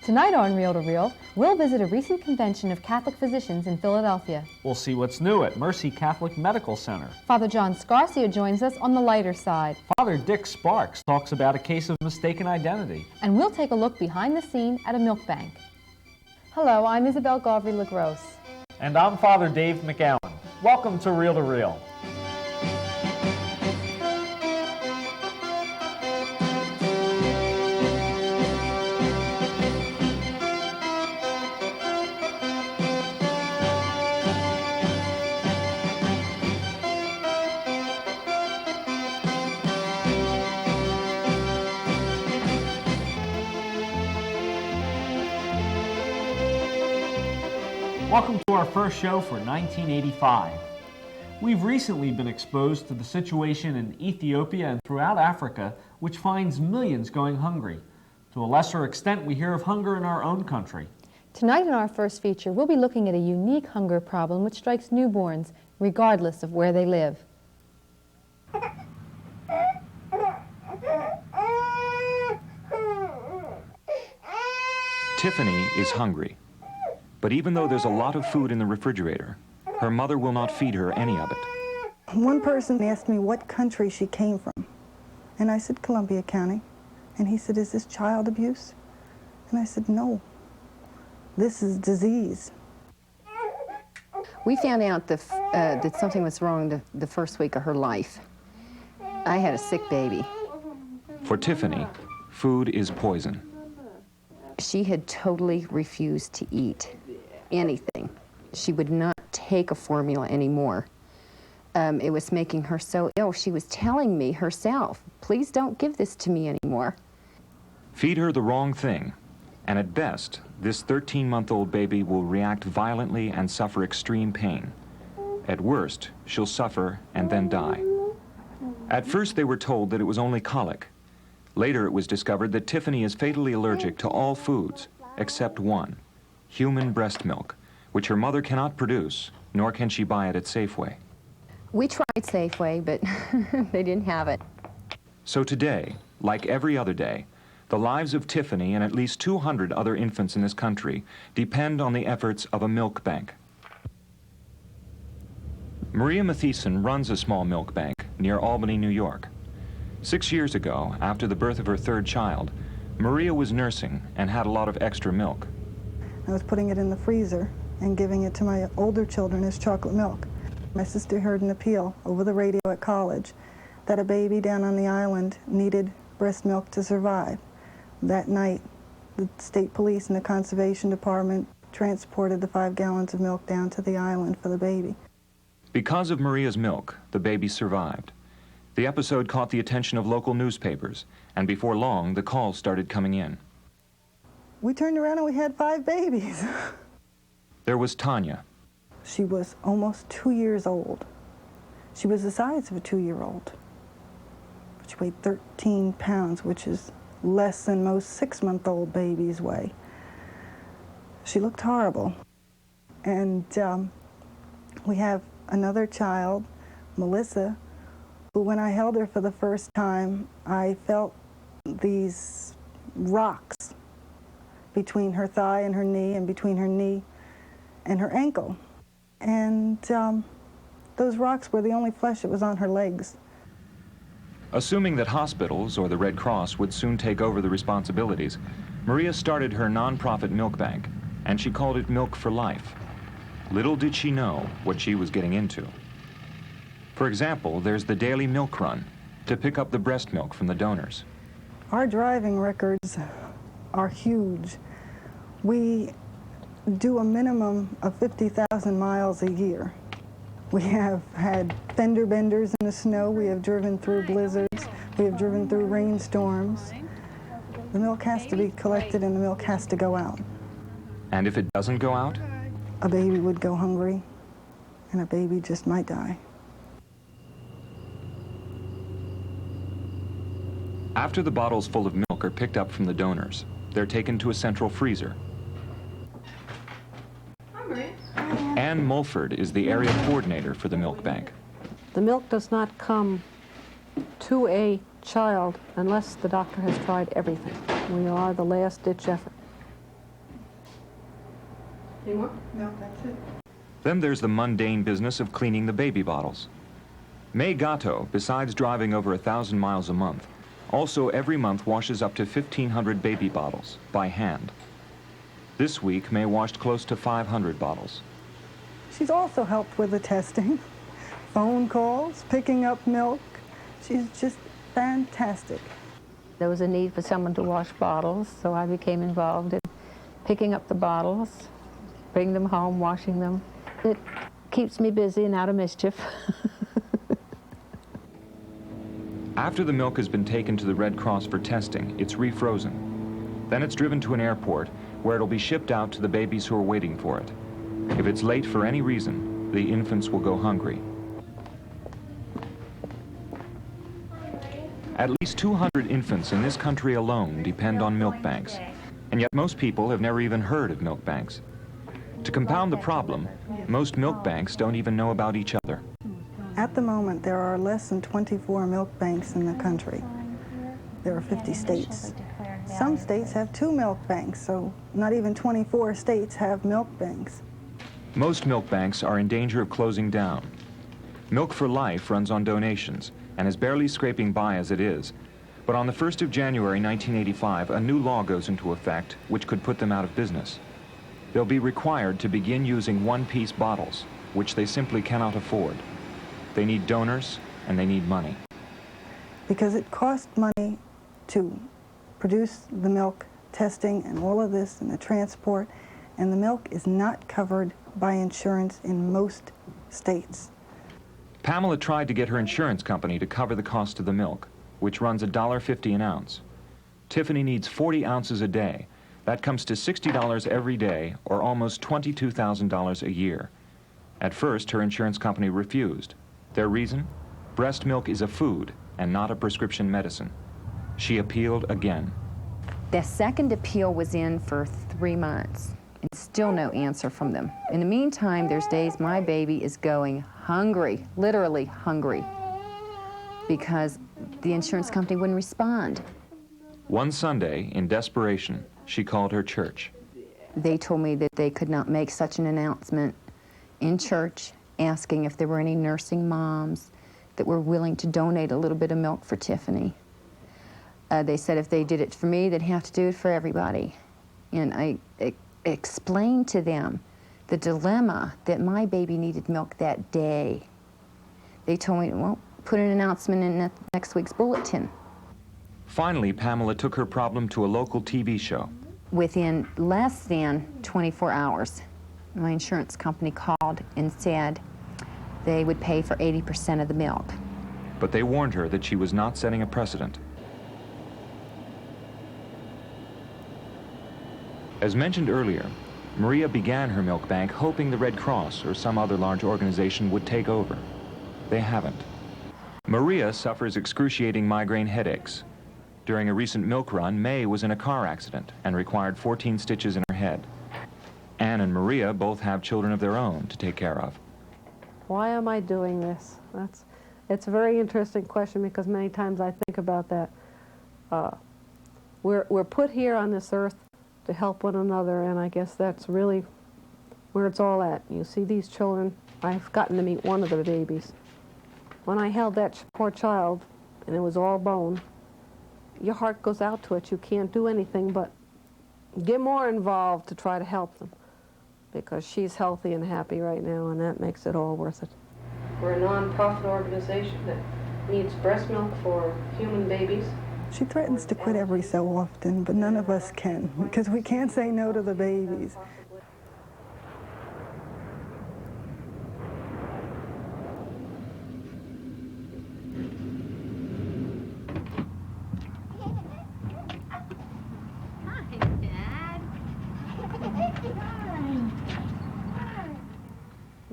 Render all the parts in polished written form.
Tonight on Reel to Reel, we'll visit a recent convention of Catholic physicians in Philadelphia. We'll see what's new at Mercy Catholic Medical Center. Father John Scarcia joins us on the lighter side. Father Dick Sparks talks about a case of mistaken identity. And we'll take a look behind the scene at a milk bank. Hello, I'm Isabel Gauvery-LaGrosse. And I'm Father Dave McGowan. Welcome to Reel to Reel. Welcome to our first show for 1985. We've recently been exposed to the situation in Ethiopia and throughout Africa, which finds millions going hungry. To a lesser extent, we hear of hunger in our own country. Tonight in our first feature, we'll be looking at a unique hunger problem which strikes newborns, regardless of where they live. Tiffany is hungry. But even though there's a lot of food in the refrigerator, her mother will not feed her any of it. One person asked me what country she came from. And I said, Columbia County. And he said, is this child abuse? And I said, no. This is disease. We found out that something was wrong the first week of her life. I had a sick baby. For Tiffany, food is poison. She had totally refused to eat anything. She would not take a formula anymore. It was making her so ill. She was telling me herself, please don't give this to me anymore. Feed her the wrong thing, and at best, this 13-month-old baby will react violently and suffer extreme pain. At worst, she'll suffer and then die. At first, they were told that it was only colic. Later, it was discovered that Tiffany is fatally allergic to all foods, except one, human breast milk, which her mother cannot produce, nor can she buy it at Safeway. We tried Safeway, but they didn't have it. So today, like every other day, the lives of Tiffany and at least 200 other infants in this country depend on the efforts of a milk bank. Maria Mathieson runs a small milk bank near Albany, New York. 6 years ago, after the birth of her third child, Maria was nursing and had a lot of extra milk. I was putting it in the freezer and giving it to my older children as chocolate milk. My sister heard an appeal over the radio at college that a baby down on the island needed breast milk to survive. That night, the state police and the conservation department transported the 5 gallons of milk down to the island for the baby. Because of Maria's milk, the baby survived. The episode caught the attention of local newspapers, and before long, the calls started coming in. We turned around and we had 5 babies. There was Tanya. She was almost 2 years old. She was the size of a 2-year-old. She weighed 13 pounds, which is less than most 6-month-old babies weigh. She looked horrible. And we have another child, Melissa, who when I held her for the first time, I felt these rocks between her thigh and her knee, and between her knee and her ankle. And those rocks were the only flesh that was on her legs. Assuming that hospitals or the Red Cross would soon take over the responsibilities, Maria started her nonprofit milk bank, and she called it Milk for Life. Little did she know what she was getting into. For example, there's the daily milk run to pick up the breast milk from the donors. Our driving records are huge. We do a minimum of 50,000 miles a year. We have had fender benders in the snow. We have driven through blizzards. We have driven through rainstorms. The milk has to be collected and the milk has to go out. And if it doesn't go out? A baby would go hungry, and a baby just might die. After the bottles full of milk are picked up from the donors, they're taken to a central freezer. Ann Mulford is the area coordinator for the milk bank. The milk does not come to a child unless the doctor has tried everything. We are the last-ditch effort. Any more? No, that's it. Then there's the mundane business of cleaning the baby bottles. May Gatto, besides driving over 1,000 miles a month, also every month washes up to 1,500 baby bottles by hand. This week, May washed close to 500 bottles. She's also helped with the testing, phone calls, picking up milk. She's just fantastic. There was a need for someone to wash bottles, so I became involved in picking up the bottles, bringing them home, washing them. It keeps me busy and out of mischief. After the milk has been taken to the Red Cross for testing, it's refrozen. Then it's driven to an airport where it'll be shipped out to the babies who are waiting for it. If it's late for any reason, the infants will go hungry. At least 200 infants in this country alone depend on milk banks, and yet most people have never even heard of milk banks. To compound the problem, most milk banks don't even know about each other. At the moment, there are less than 24 milk banks in the country. There are 50 states. Some states have 2 milk banks, so not even 24 states have milk banks. Most milk banks are in danger of closing down. Milk for Life runs on donations and is barely scraping by as it is. But on the 1st of January 1985, a new law goes into effect which could put them out of business. They'll be required to begin using one-piece bottles, which they simply cannot afford. They need donors and they need money. Because it costs money to produce the milk, testing and all of this and the transport, and the milk is not covered by insurance in most states. Pamela tried to get her insurance company to cover the cost of the milk, which runs $1.50 an ounce. Tiffany needs 40 ounces a day. That comes to $60 every day, or almost $22,000 a year. At first, her insurance company refused. Their reason? Breast milk is a food and not a prescription medicine. She appealed again. The second appeal was in for 3 months, and still no answer from them. In the meantime, there's days my baby is going hungry, literally hungry, because the insurance company wouldn't respond. One Sunday, in desperation, she called her church. They told me that they could not make such an announcement in church, asking if there were any nursing moms that were willing to donate a little bit of milk for Tiffany. They said if they did it for me, they'd have to do it for everybody. And I explained to them the dilemma that my baby needed milk that day. They told me, well, put an announcement in next week's bulletin. Finally, Pamela took her problem to a local TV show. Within less than 24 hours, my insurance company called and said they would pay for 80% of the milk. But they warned her that she was not setting a precedent. As mentioned earlier, Maria began her milk bank hoping the Red Cross or some other large organization would take over. They haven't. Maria suffers excruciating migraine headaches. During a recent milk run, May was in a car accident and required 14 stitches in her head. Anne and Maria both have children of their own to take care of. Why am I doing this? It's a very interesting question, because many times I think about that. We're put here on this earth to help one another, and I guess that's really where it's all at. You see these children, I've gotten to meet one of the babies. When I held that poor child, and it was all bone, your heart goes out to it. You can't do anything but get more involved to try to help them, because she's healthy and happy right now, and that makes it all worth it. We're a non-profit organization that needs breast milk for human babies. She threatens to quit every so often, but none of us can, because we can't say no to the babies.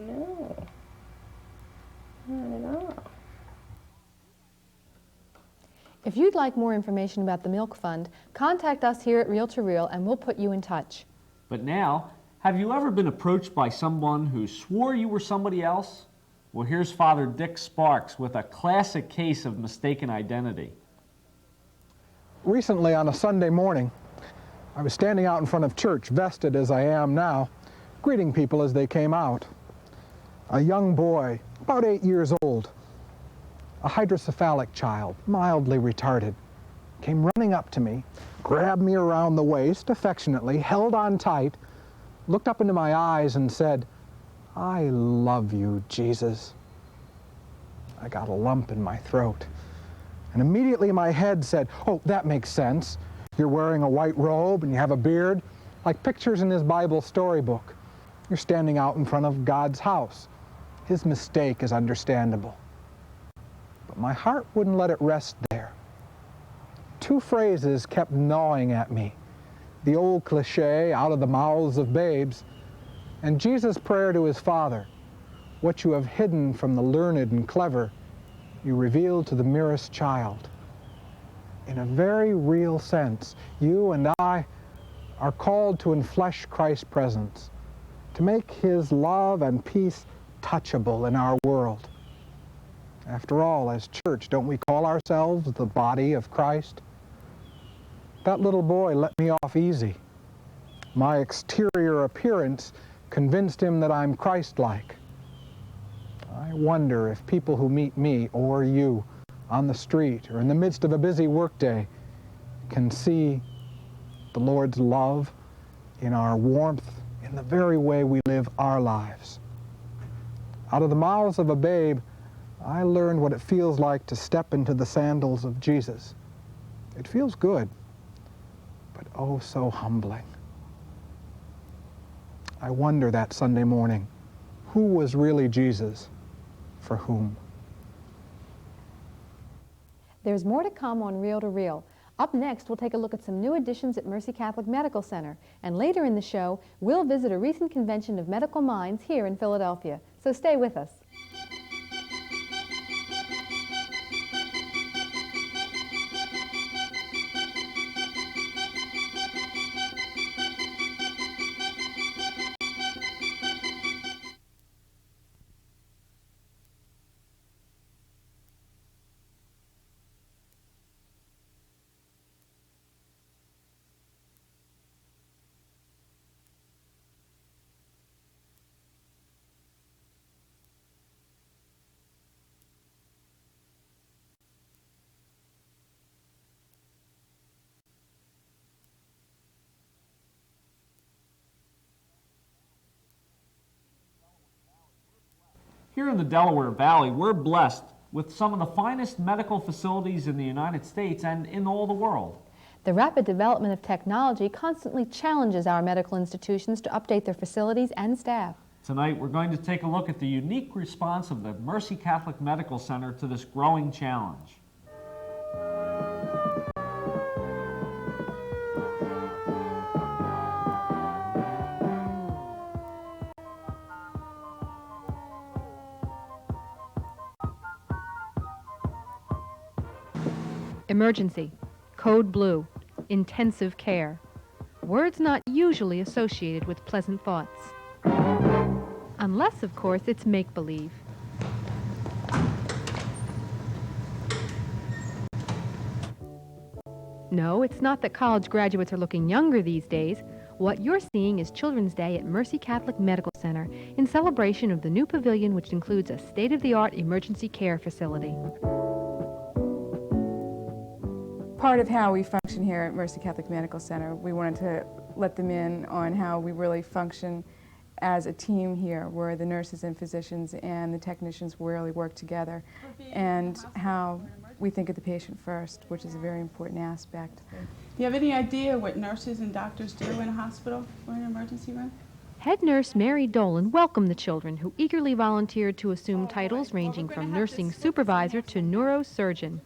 No, not at all. If you'd like more information about the Milk Fund, contact us here at Reel to Reel and we'll put you in touch. But now, have you ever been approached by someone who swore you were somebody else? Well, here's Father Dick Sparks with a classic case of mistaken identity. Recently, on a Sunday morning, I was standing out in front of church, vested as I am now, greeting people as they came out. A young boy, about 8 years old, a hydrocephalic child, mildly retarded, came running up to me, grabbed me around the waist affectionately, held on tight, looked up into my eyes and said, "I love you, Jesus." I got a lump in my throat. And immediately my head said, "Oh, that makes sense. You're wearing a white robe and you have a beard, like pictures in his Bible storybook. You're standing out in front of God's house. His mistake is understandable." But my heart wouldn't let it rest there. Two phrases kept gnawing at me. The old cliche, "out of the mouths of babes," and Jesus' prayer to his Father, "What you have hidden from the learned and clever, you reveal to the merest child." In a very real sense, you and I are called to enflesh Christ's presence, to make his love and peace touchable in our world. After all, as church, don't we call ourselves the body of Christ? That little boy let me off easy. My exterior appearance convinced him that I'm Christ-like. I wonder if people who meet me or you on the street or in the midst of a busy workday can see the Lord's love in our warmth, in the very way we live our lives. Out of the mouths of a babe, I learned what it feels like to step into the sandals of Jesus. It feels good, but oh so humbling. I wonder that Sunday morning, who was really Jesus for whom? There's more to come on Reel to Reel. Up next, we'll take a look at some new additions at Mercy Catholic Medical Center. And later in the show, we'll visit a recent convention of medical minds here in Philadelphia. So stay with us. Here in the Delaware Valley, we're blessed with some of the finest medical facilities in the United States and in all the world. The rapid development of technology constantly challenges our medical institutions to update their facilities and staff. Tonight, we're going to take a look at the unique response of the Mercy Catholic Medical Center to this growing challenge. Emergency, code blue, intensive care. Words not usually associated with pleasant thoughts. Unless, of course, it's make-believe. No, it's not that college graduates are looking younger these days. What you're seeing is Children's Day at Mercy Catholic Medical Center in celebration of the new pavilion, which includes a state-of-the-art emergency care facility. Part of how we function here at Mercy Catholic Medical Center, we wanted to let them in on how we really function as a team here, where the nurses and physicians and the technicians really work together, and how we think of the patient first, which is a very important aspect. Do you have any idea what nurses and doctors do in a hospital or an emergency room? Head nurse Mary Dolan welcomed the children, who eagerly volunteered to assume titles ranging from nursing supervisor to neurosurgeon.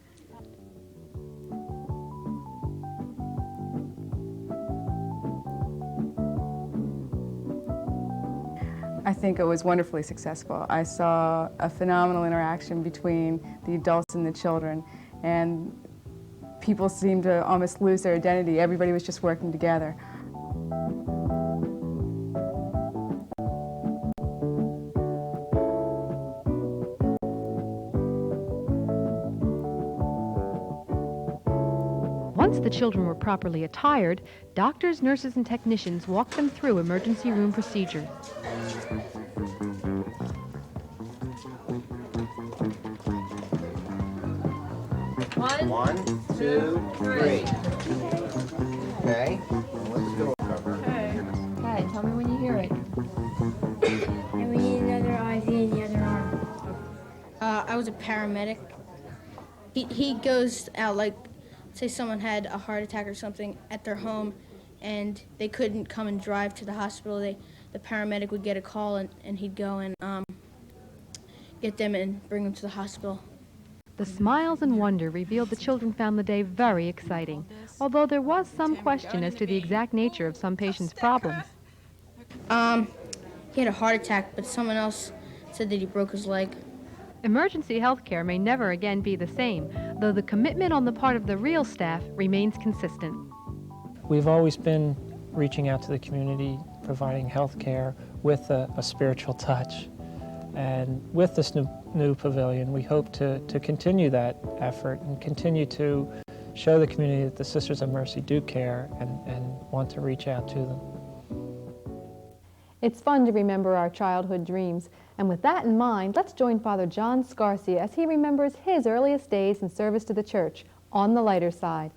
I think it was wonderfully successful. I saw a phenomenal interaction between the adults and the children, and people seemed to almost lose their identity. Everybody was just working together. Once the children were properly attired, doctors, nurses, and technicians walked them through emergency room procedures. One, two, three. Okay. Let's go cover. Okay, tell me when you hear it. And we need another IV in the other arm. I was a paramedic. He goes out, like, say someone had a heart attack or something at their home and they couldn't come and drive to the hospital. The paramedic would get a call and he'd go and get them and bring them to the hospital. The smiles and wonder revealed the children found the day very exciting, although there was some question as to the exact nature of some patients' problems. He had a heart attack, but someone else said that he broke his leg. Emergency health care may never again be the same, though the commitment on the part of the real staff remains consistent. We've always been reaching out to the community, providing health care with a spiritual touch. And with this new pavilion, we hope to continue that effort and continue to show the community that the Sisters of Mercy do care and want to reach out to them. It's fun to remember our childhood dreams, and with that in mind, let's join Father John Scarcia as he remembers his earliest days in service to the church, on the lighter side.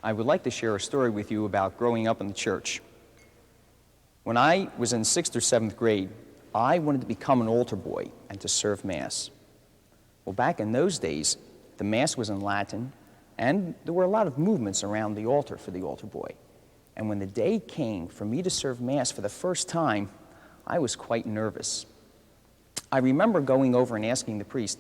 I would like to share a story with you about growing up in the church. When I was in 6th or 7th grade, I wanted to become an altar boy and to serve Mass. Well, back in those days, the Mass was in Latin, and there were a lot of movements around the altar for the altar boy. And when the day came for me to serve Mass for the first time, I was quite nervous. I remember going over and asking the priest,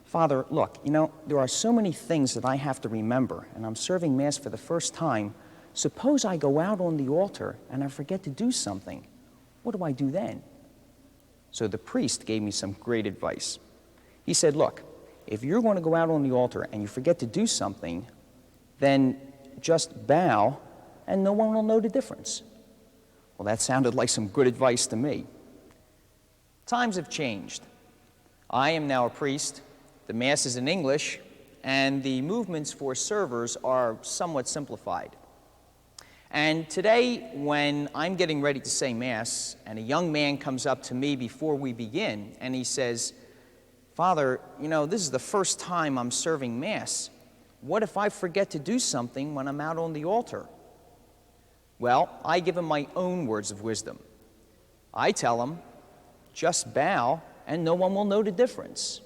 "Father, look, you know, there are so many things that I have to remember, and I'm serving Mass for the first time. Suppose I go out on the altar and I forget to do something. What do I do then?" So the priest gave me some great advice. He said, "Look, if you're going to go out on the altar and you forget to do something, then just bow and no one will know the difference." Well, that sounded like some good advice to me. Times have changed. I am now a priest, the Mass is in English, and the movements for servers are somewhat simplified. And today, when I'm getting ready to say Mass, and a young man comes up to me before we begin, and he says, "Father, you know, this is the first time I'm serving Mass. What if I forget to do something when I'm out on the altar?" Well, I give him my own words of wisdom. I tell him, just bow and no one will know the difference.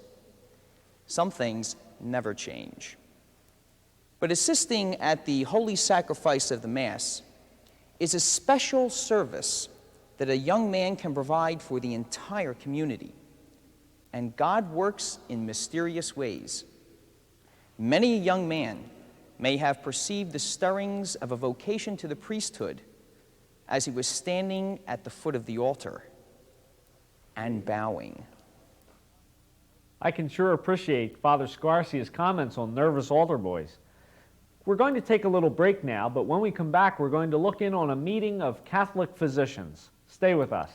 Some things never change. But assisting at the holy sacrifice of the Mass is a special service that a young man can provide for the entire community. And God works in mysterious ways. Many a young man may have perceived the stirrings of a vocation to the priesthood as he was standing at the foot of the altar and bowing. I can sure appreciate Father Scarcia's comments on nervous altar boys. We're going to take a little break now, but when we come back, we're going to look in on a meeting of Catholic physicians. Stay with us.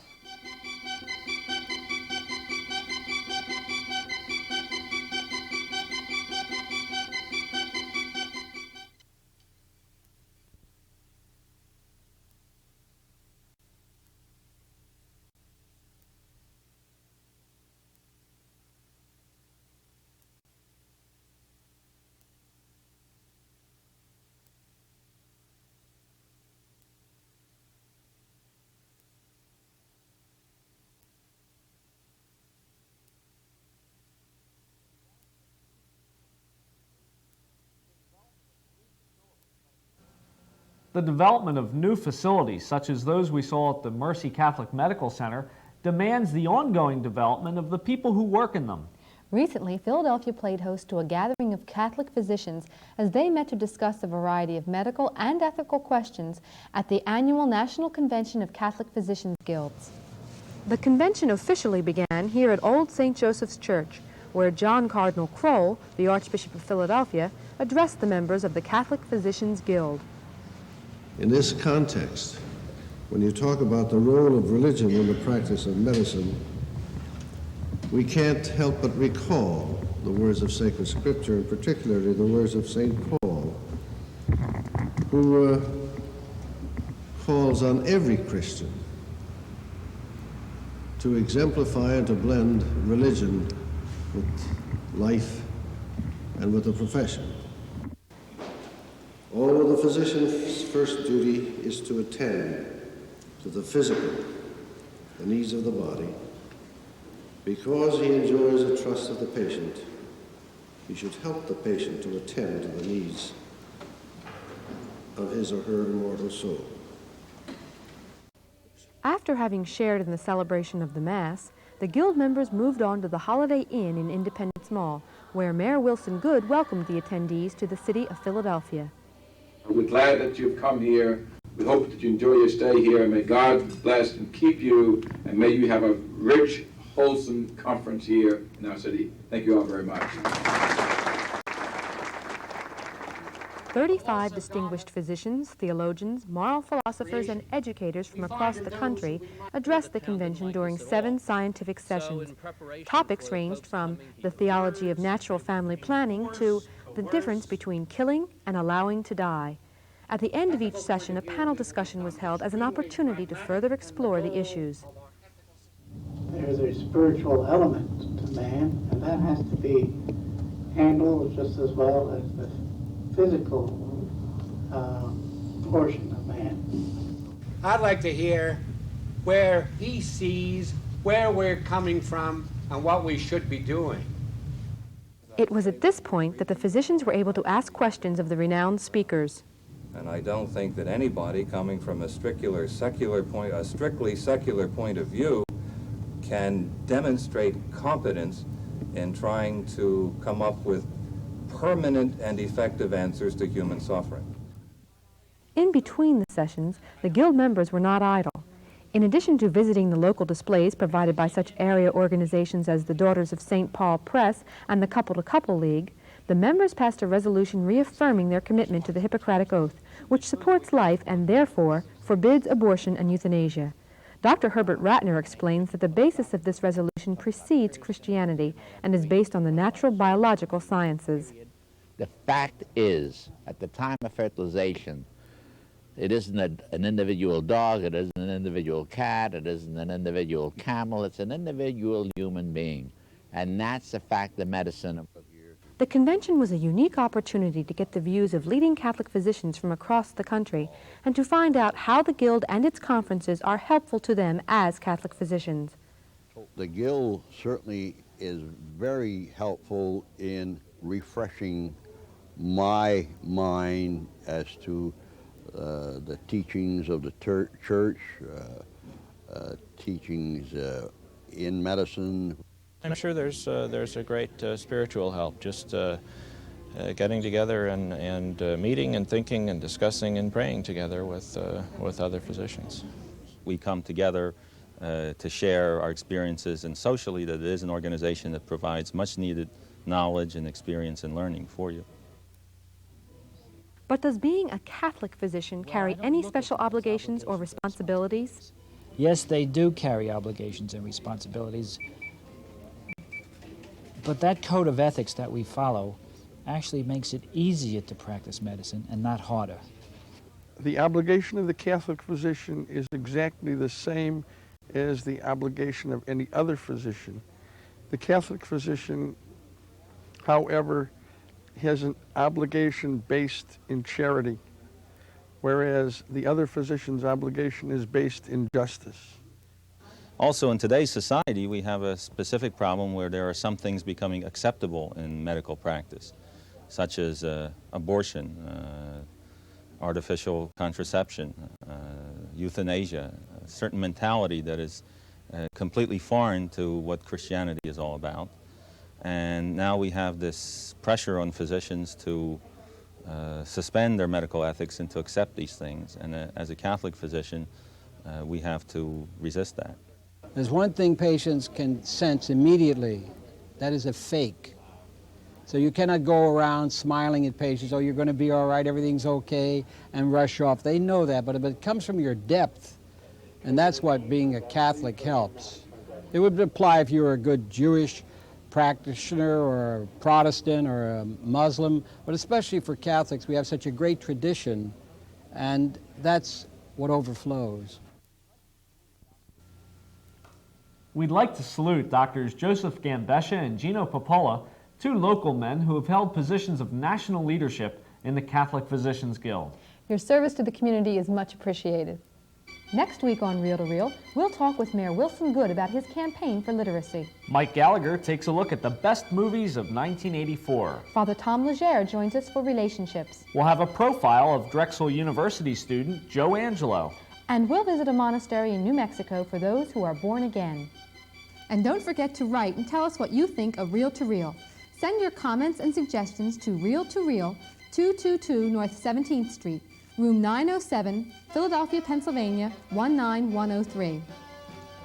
The development of new facilities, such as those we saw at the Mercy Catholic Medical Center, demands the ongoing development of the people who work in them. Recently, Philadelphia played host to a gathering of Catholic physicians as they met to discuss a variety of medical and ethical questions at the annual National Convention of Catholic Physicians Guilds. The convention officially began here at Old St. Joseph's Church, where John Cardinal Kroll, the Archbishop of Philadelphia, addressed the members of the Catholic Physicians Guild. In this context, when you talk about the role of religion in the practice of medicine, we can't help but recall the words of sacred scripture, and particularly the words of St. Paul, who calls on every Christian to exemplify and to blend religion with life and with the profession. Although the physician's first duty is to attend to the physical, the needs of the body, because he enjoys the trust of the patient, he should help the patient to attend to the needs of his or her immortal soul. After having shared in the celebration of the Mass, the Guild members moved on to the Holiday Inn in Independence Mall, where Mayor Wilson Goode welcomed the attendees to the city of Philadelphia. We're glad that you've come here. We hope that you enjoy your stay here. May God bless and keep you, and may you have a rich, wholesome conference here in our city. Thank you all very much. 35 distinguished physicians, theologians, moral philosophers, and educators from across the country addressed the convention during 7 scientific sessions. Topics ranged from the theology of natural family planning to the difference between killing and allowing to die. At the end of each session, a panel discussion was held as an opportunity to further explore the issues. There's a spiritual element to man, and that has to be handled just as well as the physical portion of man. I'd like to hear where he sees where we're coming from and what we should be doing. It was at this point that the physicians were able to ask questions of the renowned speakers. And I don't think that anybody coming from a strictly secular point of view can demonstrate competence in trying to come up with permanent and effective answers to human suffering. In between the sessions, the Guild members were not idle. In addition to visiting the local displays provided by such area organizations as the Daughters of St. Paul Press and the Couple to Couple League, the members passed a resolution reaffirming their commitment to the Hippocratic Oath, which supports life and therefore forbids abortion and euthanasia. Dr. Herbert Ratner explains that the basis of this resolution precedes Christianity and is based on the natural biological sciences. The fact is, at the time of fertilization, it isn't an individual dog, it isn't an individual cat, it isn't an individual camel, it's an individual human being. And that's the fact of medicine. The convention was a unique opportunity to get the views of leading Catholic physicians from across the country and to find out how the Guild and its conferences are helpful to them as Catholic physicians. The Guild certainly is very helpful in refreshing my mind as to the teachings of the church, teachings in medicine. I'm sure there's a great spiritual help, just getting together and meeting and thinking and discussing and praying together with other physicians. We come together to share our experiences, and socially that it is an organization that provides much needed knowledge and experience and learning for you. But does being a Catholic physician carry any special obligations or responsibilities? Yes, they do carry obligations and responsibilities. But that code of ethics that we follow actually makes it easier to practice medicine and not harder. The obligation of the Catholic physician is exactly the same as the obligation of any other physician. The Catholic physician, however, has an obligation based in charity, whereas the other physician's obligation is based in justice. Also, in today's society, we have a specific problem where there are some things becoming acceptable in medical practice, such as abortion, artificial contraception, euthanasia, a certain mentality that is completely foreign to what Christianity is all about. And now we have this pressure on physicians to suspend their medical ethics and to accept these things. And as a Catholic physician, we have to resist that. There's one thing patients can sense immediately, that is a fake. So you cannot go around smiling at patients, oh, you're going to be all right, everything's okay, and rush off. They know that, but it comes from your depth, and that's what being a Catholic helps. It would apply if you were a good Jewish practitioner or a Protestant or a Muslim, but especially for Catholics, we have such a great tradition, and that's what overflows. We'd like to salute Drs. Joseph Gambesha and Gino Popola, two local men who have held positions of national leadership in the Catholic Physicians Guild. Your service to the community is much appreciated. Next week on Reel to Reel, we'll talk with Mayor Wilson Good about his campaign for literacy. Mike Gallagher takes a look at the best movies of 1984. Father Tom Legere joins us for relationships. We'll have a profile of Drexel University student Joe Angelo. And we'll visit a monastery in New Mexico for those who are born again. And don't forget to write and tell us what you think of Reel to Reel. Send your comments and suggestions to Reel, 222 North 17th Street, Room 907, Philadelphia, Pennsylvania, 19103.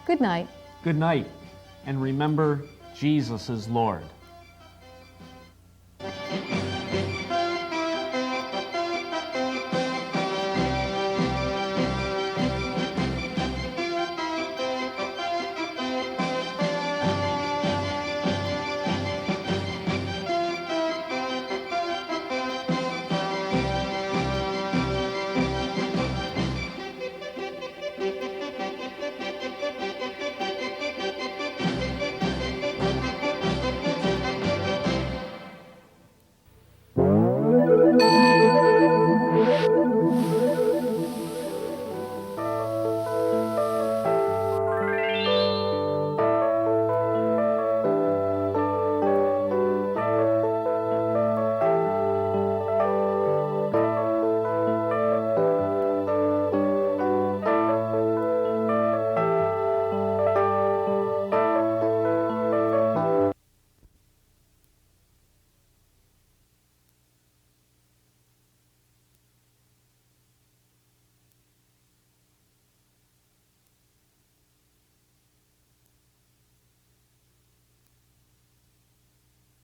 Good night. Good night. And remember, Jesus is Lord.